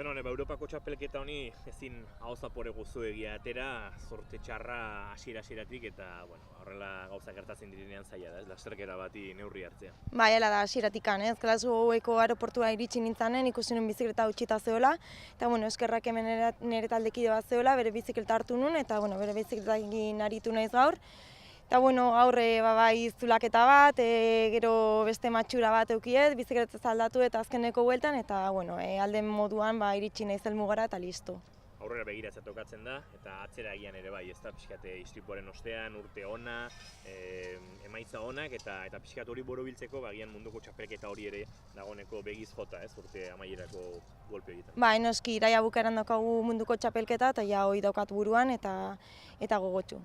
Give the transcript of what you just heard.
Bueno, Europako txapelketa honi ezin aho zapore gozoegia atera, zorte txarra hasiera-hasieratik eta horrela gauzak gertatzen direnean zaila da, ez lasterketa bati neurri hartzea. Bai, hala da, hasieratik, ez? Glasgoweko aeroportua iritsi nintzanen, ikusi nuen bizikleta utxita zeola, eta eskerrak hemen nire taldekide bat zeola, bere bizikleta hartu nuen, eta bere bizikletakin aritu naiz gaur. Eta aurre bai zulaketa bat, gero beste matxura bat eukiet, bizikleta aldatu eta azkeneko bueltan, eta alden moduan iritsi naiz helmugara eta listo. Aurrera begiratzea tokatzen da, eta atzera egian ere bai, ez da, pixkate istripuaren ostean, urte ona, emaitza onak, eta pixkat hori borobiltzeko, agian munduko txapelketa hori ere dagoeneko begiz jota, ez, urte amaierako golpe egiten. Bai, noski, iraia bukaeran daukagu munduko txapelketa, eta ja hori daukat buruan, eta gogotsu.